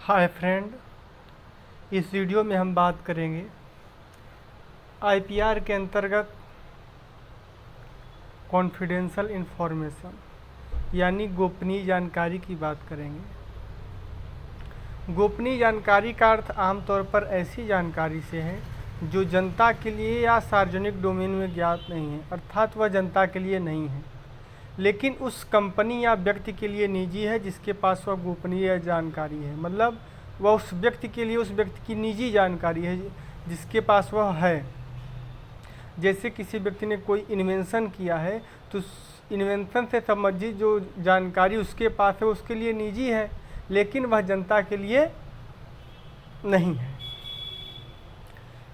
Hi friend, इस video में हम बात करेंगे आईपीआर के अंतर्गत कॉन्फिडेंशियल इंफॉर्मेशन यानी गोपनीय जानकारी की बात करेंगे। गोपनीय जानकारी का अर्थ आमतौर पर ऐसी जानकारी से है जो जनता के लिए या सार्वजनिक डोमेन में ज्ञात नहीं है, अर्थात वह जनता के लिए नहीं है लेकिन उस कंपनी या व्यक्ति के लिए निजी है जिसके पास वह गोपनीय जानकारी है। मतलब वह उस व्यक्ति के लिए उस व्यक्ति की निजी जानकारी है जिसके पास वह है। जैसे किसी व्यक्ति ने कोई इन्वेंशन किया है तो उस इन्वेंशन से संबंधित जो जानकारी उसके पास है उसके लिए निजी है लेकिन वह जनता के लिए नहीं है।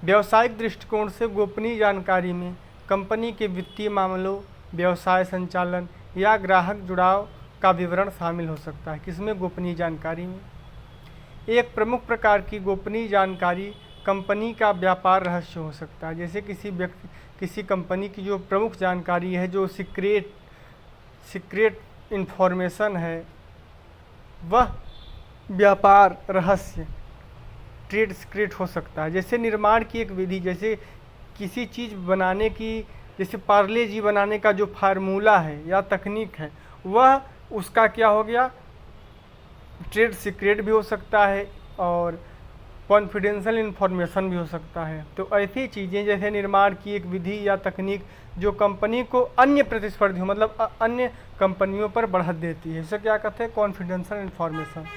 व्यावसायिक दृष्टिकोण से गोपनीय जानकारी में कंपनी के वित्तीय मामलों, व्यवसाय संचालन या ग्राहक जुड़ाव का विवरण शामिल हो सकता है। किसमें? गोपनीय जानकारी में। एक प्रमुख प्रकार की गोपनीय जानकारी कंपनी का व्यापार रहस्य हो सकता है। जैसे किसी कंपनी की जो प्रमुख जानकारी है, जो सीक्रेट इंफॉर्मेशन है, वह व्यापार रहस्य, ट्रेड सीक्रेट हो सकता है। जैसे निर्माण की एक विधि, जैसे किसी चीज़ बनाने की, जैसे पार्ले जी बनाने का जो फार्मूला है या तकनीक है, वह उसका क्या हो गया, ट्रेड सीक्रेट भी हो सकता है और कॉन्फिडेंशियल इन्फॉर्मेशन भी हो सकता है। तो ऐसी चीज़ें जैसे निर्माण की एक विधि या तकनीक जो कंपनी को अन्य प्रतिस्पर्धियों मतलब अन्य कंपनियों पर बढ़त देती है, इसे क्या कहते हैं? Confidential information.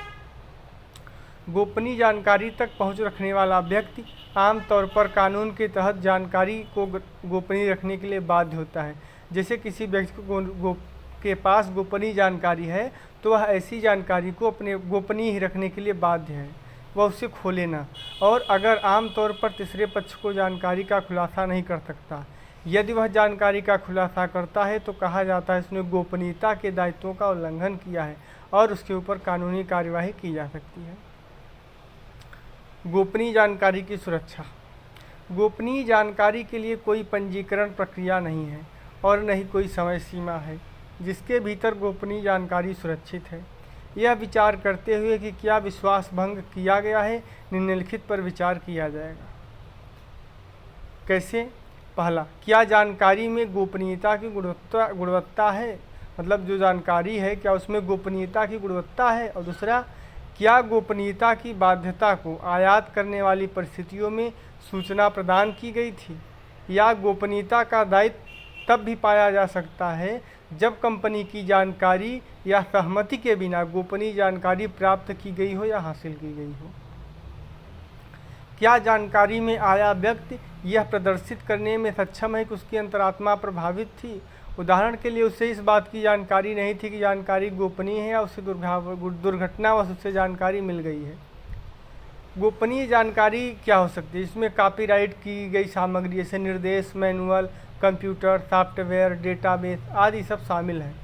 गोपनीय जानकारी तक पहुंच रखने वाला व्यक्ति आमतौर पर कानून के तहत जानकारी को गोपनीय रखने के लिए बाध्य होता है। जैसे किसी व्यक्ति के पास गोपनीय जानकारी है तो वह ऐसी जानकारी को अपने गोपनीय ही रखने के लिए बाध्य है, वह उसे खोले ना, और अगर आमतौर पर तीसरे पक्ष को जानकारी का खुलासा नहीं कर सकता। यदि वह जानकारी का खुलासा करता है तो कहा जाता है उसने गोपनीयता के दायित्वों का उल्लंघन किया है और उसके ऊपर कानूनी कार्यवाही की जा सकती है। गोपनीय जानकारी की सुरक्षा। गोपनीय जानकारी के लिए कोई पंजीकरण प्रक्रिया नहीं है और न ही कोई समय सीमा है जिसके भीतर गोपनीय जानकारी सुरक्षित है। यह विचार करते हुए कि क्या विश्वास भंग किया गया है, निम्नलिखित पर विचार किया जाएगा। कैसे? पहला, क्या जानकारी में गोपनीयता की गुणवत्ता है, मतलब जो जानकारी है क्या उसमें गोपनीयता की गुणवत्ता है। और दूसरा, क्या गोपनीयता की बाध्यता को आयात करने वाली परिस्थितियों में सूचना प्रदान की गई थी, या गोपनीयता का दायित्व तब भी पाया जा सकता है जब कंपनी की जानकारी या सहमति के बिना गोपनीय जानकारी प्राप्त की गई हो या हासिल की गई हो। क्या जानकारी में आया व्यक्ति यह प्रदर्शित करने में सक्षम है कि उसकी अंतरात्मा प्रभावित थी। उदाहरण के लिए उसे इस बात की जानकारी नहीं थी कि जानकारी गोपनीय है या उसे दुर्घटनावश उससे जानकारी मिल गई है। गोपनीय जानकारी क्या हो सकती है? इसमें कॉपीराइट की गई सामग्री जैसे निर्देश, मैनुअल, कंप्यूटर, सॉफ्टवेयर, डेटाबेस आदि सब शामिल हैं।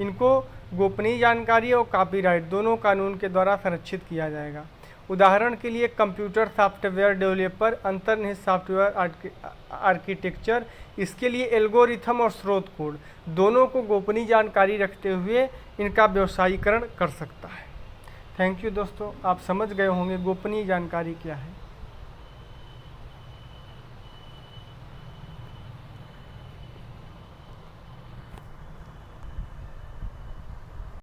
इनको गोपनीय जानकारी और कॉपीराइट दोनों कानून के द्वारा संरक्षित किया जाएगा। उदाहरण के लिए कंप्यूटर सॉफ्टवेयर डेवलपर, अंतर्निहित सॉफ्टवेयर आर्किटेक्चर, इसके लिए एल्गोरिथम और स्रोत कोड दोनों को गोपनीय जानकारी रखते हुए इनका व्यवसायीकरण कर सकता है। थैंक यू दोस्तों, आप समझ गए होंगे गोपनीय जानकारी क्या है।